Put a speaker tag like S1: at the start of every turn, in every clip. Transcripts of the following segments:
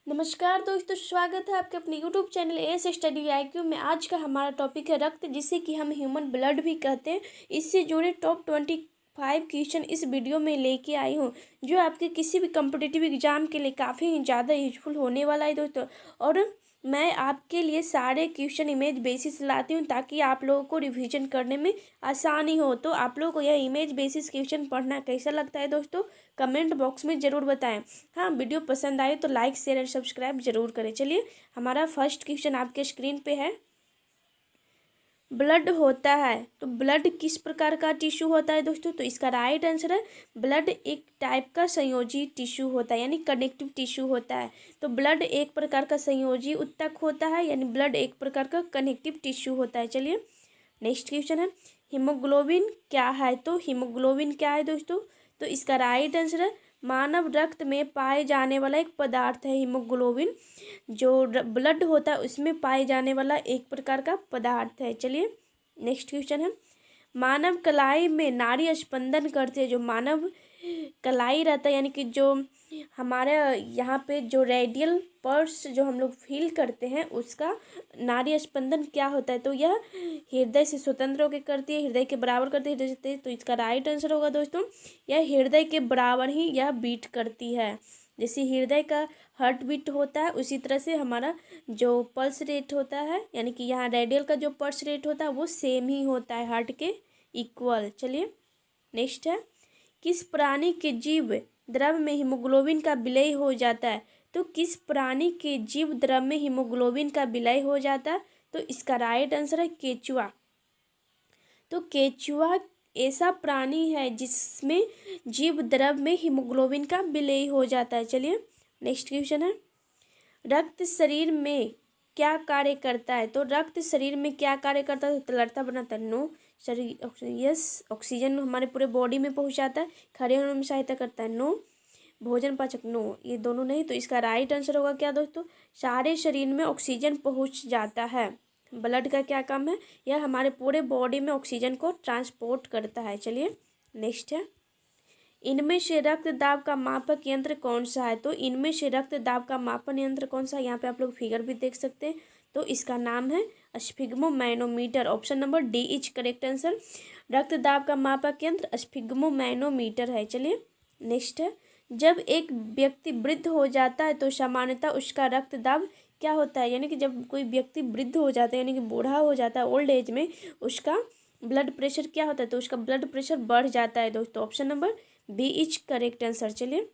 S1: नमस्कार दोस्तों, स्वागत है आपके अपने YouTube channel S study IQ में। आज का हमारा टॉपिक है रक्त, जिसे कि हम ह्यूमन ब्लड भी कहते हैं। इससे जुड़े टॉप 25 क्वेश्चन इस वीडियो में लेके आई हूँ, जो आपके किसी भी कम्पिटिटिव एग्जाम के लिए काफ़ी ज़्यादा यूजफुल होने वाला है दोस्तों। और मैं आपके लिए सारे क्वेश्चन इमेज बेसिस लाती हूँ, ताकि आप लोगों को रिवीजन करने में आसानी हो। तो आप लोगों को यह इमेज बेसिस क्वेश्चन पढ़ना कैसा लगता है दोस्तों, कमेंट बॉक्स में ज़रूर बताएं। हाँ, वीडियो पसंद आए तो लाइक शेयर और सब्सक्राइब जरूर करें। चलिए, हमारा फर्स्ट क्वेश्चन आपके स्क्रीन पे है। ब्लड होता है तो ब्लड किस प्रकार का टिश्यू होता है दोस्तों? तो इसका राइट आंसर है ब्लड एक टाइप का संयोजी टिश्यू होता है, यानी कनेक्टिव टिश्यू होता है। तो ब्लड एक प्रकार का संयोजी उत्तक होता है, यानी ब्लड एक प्रकार का कनेक्टिव टिश्यू होता है। चलिए, नेक्स्ट क्वेश्चन है हीमोग्लोबिन क्या है? तो हीमोग्लोबिन क्या है दोस्तों? तो इसका राइट आंसर है मानव रक्त में पाए जाने वाला एक पदार्थ है हीमोग्लोबिन। जो ब्लड होता है उसमें पाए जाने वाला एक प्रकार का पदार्थ है। चलिए, नेक्स्ट क्वेश्चन है मानव कलाई में नाड़ी स्पंदन करते हैं। जो मानव कलाई रहता है, यानी कि जो हमारे यहाँ पे जो रेडियल पल्स जो हम लोग फील करते हैं, उसका नाड़ी स्पंदन क्या होता है? तो यह हृदय से स्वतंत्र होकर करती है, हृदय के बराबर करती है, हृदय से। तो इसका राइट आंसर होगा दोस्तों, यह हृदय के बराबर ही यह बीट करती है। जैसे हृदय का हार्ट बीट होता है, उसी तरह से हमारा जो पल्स रेट होता है, यानी कि यहाँ रेडियल का जो पल्स रेट होता है वो सेम ही होता है, हार्ट के इक्वल। चलिए, नेक्स्ट है किस प्राणी के जीव द्रव में हीमोग्लोबिन का विलय हो जाता है? तो किस प्राणी के जीव द्रव में हीमोग्लोबिन का विलय हो जाता है? तो इसका राइट आंसर है केचुआ। तो केचुआ ऐसा प्राणी है जिसमें जीव द्रव में हीमोग्लोबिन का विलय हो जाता है। चलिए, नेक्स्ट क्वेश्चन है रक्त शरीर में क्या कार्य करता है? तो रक्त शरीर में क्या कार्य करता है? तो लड़ता बनाता है, नो। शरीर यस, ऑक्सीजन हमारे पूरे बॉडी में पहुंचाता है। खड़े होने में सहायता करता है, नो। भोजन पाचक, नो। ये दोनों नहीं। तो इसका राइट आंसर होगा क्या दोस्तों? सारे शरीर में ऑक्सीजन पहुंच जाता है। ब्लड का क्या काम है? यह हमारे पूरे बॉडी में ऑक्सीजन को ट्रांसपोर्ट करता है। चलिए, नेक्स्ट है इनमें से रक्त दाब का मापक यंत्र कौन सा है? तो इनमें से रक्त दाब का मापन यंत्र कौन सा है? यहाँ पे आप लोग फिगर भी देख सकते हैं। तो इसका नाम है sphygmomanometer. Option number D is correct answer. रक्त दाब का मापक यंत्र स्फिग्मोमैनोमीटर है। चलिए, नेक्स्ट है जब एक व्यक्ति वृद्ध हो जाता है तो सामान्यतः उसका रक्त दाब क्या होता है? यानी कि जब कोई व्यक्ति वृद्ध हो जाता है, यानी कि बूढ़ा हो जाता है, ओल्ड एज में, उसका ब्लड प्रेशर क्या होता है? तो उसका ब्लड प्रेशर बढ़ जाता है दोस्तों। Option number B is correct answer. चलिए,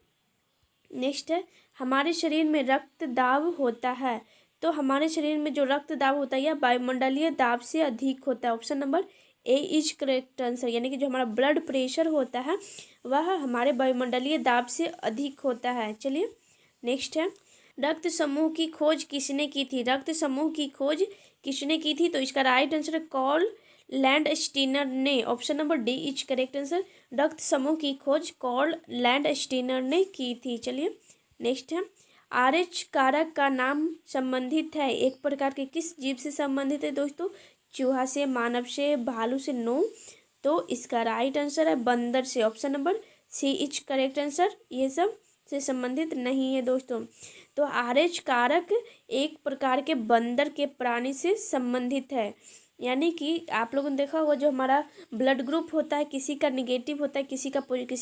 S1: नेक्स्ट है हमारे शरीर में रक्त दाब होता है। तो हमारे शरीर में जो रक्त दाब होता है यह वायुमंडलीय दाब से अधिक होता है। Option number A is correct answer. यानी कि जो हमारा ब्लड प्रेशर होता है वह हमारे वायुमंडलीय दाब से अधिक होता है। चलिए, नेक्स्ट है रक्त समूह की खोज किसने की थी? रक्त समूह की खोज किसने की थी? तो इसका राइट आंसर है कॉल लैंड स्टीनर ने। Option number D is correct answer. रक्त समूह की खोज कॉल लैंड स्टीनर ने की थी। चलिए, नेक्स्ट है RH कारक का नाम संबंधित है एक प्रकार के किस जीव से संबंधित है दोस्तों? चूहा से, मानव से, भालू से, नो। तो इसका राइट आंसर है बंदर से। Option number C is correct answer. ये सब से संबंधित नहीं है दोस्तों। तो RH कारक एक प्रकार के बंदर के प्राणी से संबंधित है। यानी कि आप लोगों ने देखा होगा जो हमारा ब्लड ग्रुप होता है, किसी का निगेटिव होता है, किसी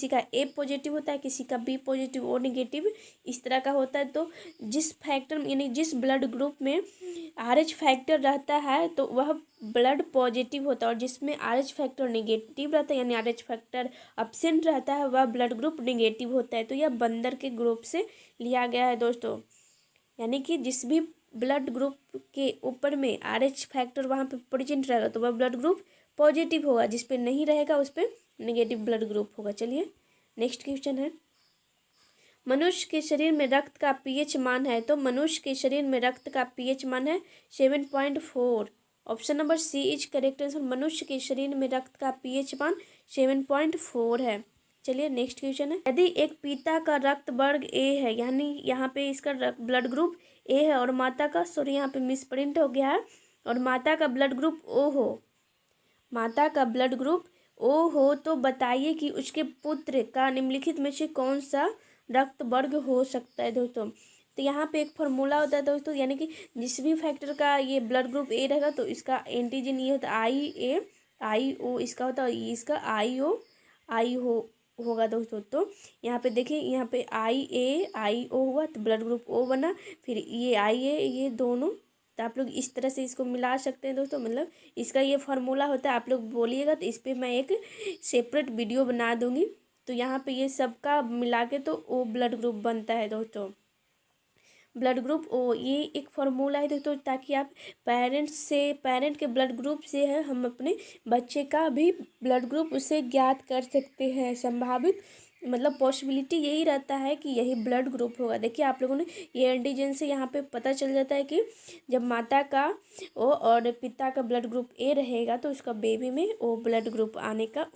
S1: का ए पॉजिटिव होता है, किसी का बी पॉजिटिव और निगेटिव, इस तरह का होता है। तो जिस फैक्टर यानी जिस ब्लड ग्रुप में RH फैक्टर रहता है तो वह ब्लड पॉजिटिव होता है, और जिसमें RH फैक्टर निगेटिव रहता है यानी RH फैक्टर एब्सेंट रहता है वह ब्लड ग्रुप निगेटिव होता है। तो यह बंदर के ग्रुप से लिया गया है दोस्तों। यानी कि जिस भी ब्लड ग्रुप के ऊपर में RH फैक्टर वहाँ पे प्रेजेंट रहेगा तो वह ब्लड ग्रुप पॉजिटिव होगा, जिस पे नहीं रहेगा उस पर नेगेटिव ब्लड ग्रुप होगा। चलिए, नेक्स्ट क्वेश्चन है मनुष्य के शरीर में रक्त का pH मान है। तो मनुष्य के शरीर में रक्त का pH मान है 7.4। Option number C is correct answer. मनुष्य के शरीर में रक्त का pH मान 7.4 है। चलिए, नेक्स्ट क्वेश्चन है यदि एक पिता का रक्त वर्ग ए है, यानी यहाँ पे इसका ब्लड ग्रुप ए है, और माता का, सॉरी यहाँ पे मिसप्रिंट हो गया है, और माता का ब्लड ग्रुप ओ हो, माता का ब्लड ग्रुप ओ हो, तो बताइए कि उसके पुत्र का निम्नलिखित में से कौन सा रक्त वर्ग हो सकता है दोस्तों? तो यहाँ पे एक फार्मूला होता है दोस्तों, यानी कि जिस भी फैक्टर का ये ब्लड ग्रुप ए रहेगा तो इसका एंटीजन ये होता है आई ओ, इसका होता है इसका आई हो होगा दोस्तों। तो यहाँ पे देखिए, यहाँ पे आई ओ हुआ तो ब्लड ग्रुप ओ बना, फिर ये IA ये दोनों, तो आप लोग इस तरह से इसको मिला सकते हैं दोस्तों। मतलब इसका ये फार्मूला होता है, आप लोग बोलिएगा तो इस पर मैं एक सेपरेट वीडियो बना दूंगी। तो यहाँ पे ये सबका मिला के तो ओ ब्लड ग्रुप बनता है दोस्तों, ब्लड ग्रुप ओ। ये एक फार्मूला है दोस्तों, ताकि आप पेरेंट के ब्लड ग्रुप से है हम अपने बच्चे का भी ब्लड ग्रुप उससे ज्ञात कर सकते हैं। संभावित मतलब पॉसिबिलिटी यही रहता है कि यही ब्लड ग्रुप होगा। देखिए आप लोगों ने ये एंटीजन से यहाँ पे पता चल जाता है कि जब माता का ओ और पिता का ब्लड ग्रुप ए रहेगा तो उसका बेबी में ओ ब्लड ग्रुप आने का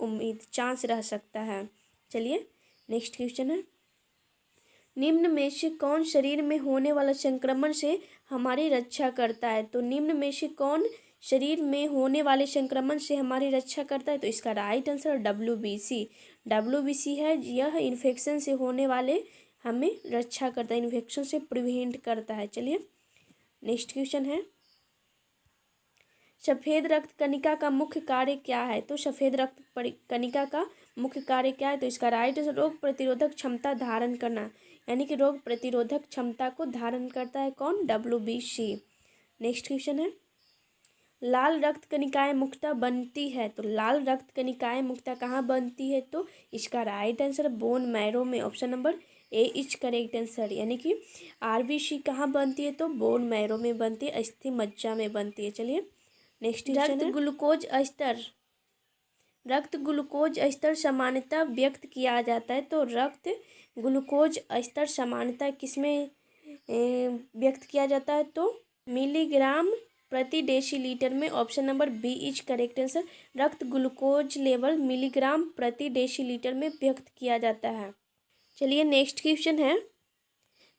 S1: चांस रह सकता है। चलिए नेक्स्ट क्वेश्चन है, निम्न में से कौन शरीर में होने वाला संक्रमण से हमारी रक्षा करता है? तो निम्न में से कौन शरीर में होने वाले संक्रमण से हमारी रक्षा करता है? तो इसका राइट आंसर WBC है। यह इन्फेक्शन से होने वाले हमें रक्षा करता है, इन्फेक्शन से प्रिवेंट करता है। चलिए नेक्स्ट क्वेश्चन है, सफ़ेद रक्त कणिका का मुख्य कार्य क्या है? तो सफ़ेद रक्त कणिका का मुख्य कार्य क्या है? तो इसका राइट आंसर रोग प्रतिरोधक क्षमता धारण करना, यानी कि रोग प्रतिरोधक क्षमता को धारण करता है कौन? WBC। नेक्स्ट क्वेश्चन है, लाल रक्त कणिकाएं मुख्यतः बनती है? तो लाल रक्त कणिकाएं मुख्यतः कहाँ बनती है? तो इसका राइट आंसर बोन मैरो में, option number A is correct answer. यानी कि RBC कहाँ बनती है? तो बोन मैरो में बनती है, अस्थि मज्जा में बनती है। चलिए नेक्स्ट, रक्त ग्लूकोज स्तर सामान्यतः व्यक्त किया जाता है। तो रक्त ग्लूकोज स्तर सामान्यतः किसमें व्यक्त किया जाता है? तो मिलीग्राम प्रति डेसीलीटर में, option number B is correct answer. रक्त ग्लूकोज लेवल मिलीग्राम प्रति डेसीलीटर में व्यक्त किया जाता है। चलिए नेक्स्ट क्वेश्चन है,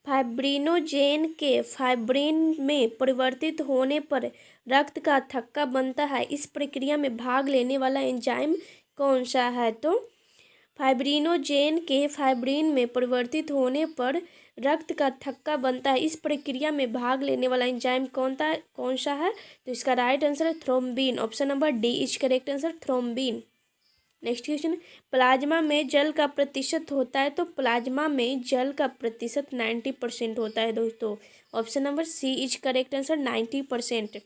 S1: फाइब्रिनोजेन के फाइब्रिन में परिवर्तित होने पर रक्त का थक्का बनता है। इस प्रक्रिया में भाग लेने वाला एंजाइम कौन सा है? तो फाइब्रिनोजेन के फाइब्रिन में परिवर्तित होने पर रक्त का थक्का बनता है। इस प्रक्रिया में भाग लेने वाला एंजाइम कौन सा है? तो इसका राइट आंसर है thrombin, option number D is correct answer, thrombin. Next question, plasma में जल का प्रतिशत होता है? तो प्लाज्मा में जल का प्रतिशत 90% होता है दोस्तों, option number C is correct answer, 90%।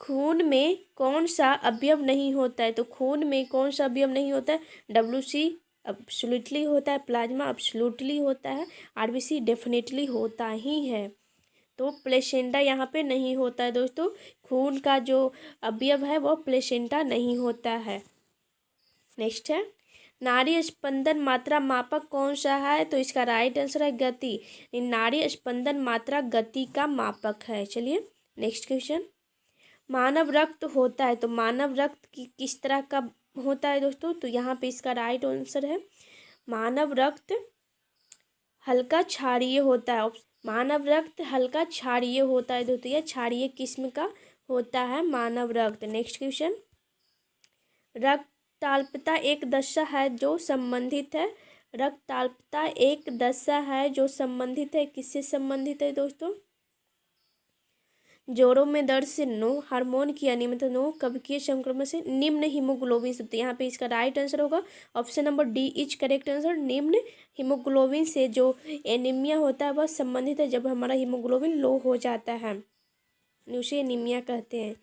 S1: खून में कौन सा अवयव नहीं होता है? तो खून में कौन सा अवयव नहीं होता है? WC एब्सोल्युटली होता है, प्लाज्मा एब्सोल्युटली होता है, RBC डेफिनेटली होता ही है। तो प्लेसेंटा यहाँ पे नहीं होता है दोस्तों, खून का जो अवयव है वो प्लेसेंटा नहीं होता है। नेक्स्ट है, नाड़ी स्पंदन मात्रा मापक कौन सा है? तो इसका राइट आंसर है गति। नाड़ी स्पंदन मात्रा गति का मापक है। चलिए नेक्स्ट क्वेश्चन, मानव रक्त होता है? तो मानव रक्त किस तरह का होता है दोस्तों? तो यहाँ पे इसका राइट आंसर है, मानव रक्त हल्का क्षारीय होता है। मानव रक्त हल्का क्षारीय होता है दोस्तों, यह क्षारीय किस्म का होता है मानव रक्त। नेक्स्ट क्वेश्चन, रक्ताल्पता एक दशा है जो संबंधित है? रक्ताल्पता एक दशा है जो संबंधित है, किससे संबंधित है दोस्तों? जोड़ों में दर्द से नो, हार्मोन की अनियमितता नो, कब्जियत संक्रमण से, निम्न हीमोग्लोबिन से। तो यहाँ पे इसका राइट आंसर होगा option number D is correct answer, निम्न हीमोग्लोबिन से जो एनीमिया होता है वह संबंधित है, जब हमारा हीमोग्लोबिन लो हो जाता है उसे एनीमिया कहते हैं।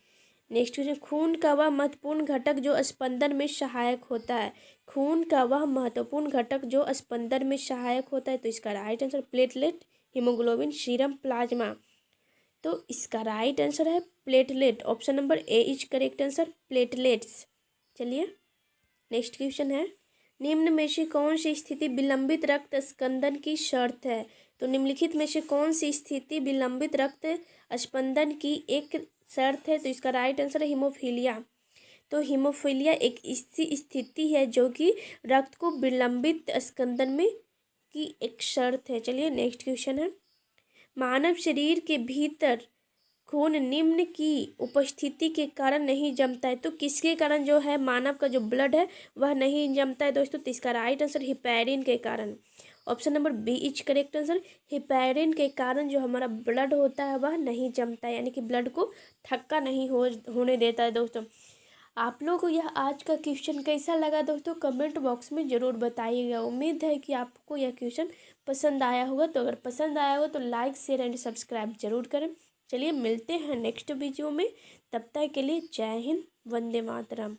S1: नेक्स्ट क्वेश्चन, खून का वह महत्वपूर्ण घटक जो स्पंदन में सहायक होता है? खून का वह महत्वपूर्ण घटक जो स्पंदन में सहायक होता है? तो इसका right answer platelet, haemoglobin, serum, plasma. तो इसका राइट आंसर है platelet, option number A is correct answer, platelets. चलिए नेक्स्ट क्वेश्चन है, निम्न में से कौन सी स्थिति विलंबित रक्त स्पंदन की शर्त है? तो निम्नलिखित में से कौन सी स्थिति विलंबित रक्त स्पंदन की एक शर्त है? तो इसका राइट आंसर है हीमोफीलिया। तो हीमोफीलिया एक ऐसी स्थिति है जो कि रक्त को विलंबित स्पंदन में की एक शर्त है। चलिए नेक्स्ट क्वेश्चन है, मानव शरीर के भीतर खून निम्न की उपस्थिति के कारण नहीं जमता है? तो किसके कारण जो है मानव का जो ब्लड है वह नहीं जमता है दोस्तों? तो इसका राइट आंसर हिपैरिन के कारण, option number B is correct answer. Heparin के कारण जो हमारा ब्लड होता है वह नहीं जमता है, यानी कि ब्लड को थक्का नहीं होने देता है दोस्तों। आप लोगों को यह आज का क्वेश्चन कैसा लगा दोस्तों, कमेंट बॉक्स में ज़रूर बताइएगा। उम्मीद है कि आपको यह क्वेश्चन पसंद आया होगा। तो अगर पसंद आया हो तो लाइक शेयर एंड सब्सक्राइब जरूर करें। चलिए मिलते हैं नेक्स्ट वीडियो में, तब तक के लिए जय हिंद, वंदे मातरम।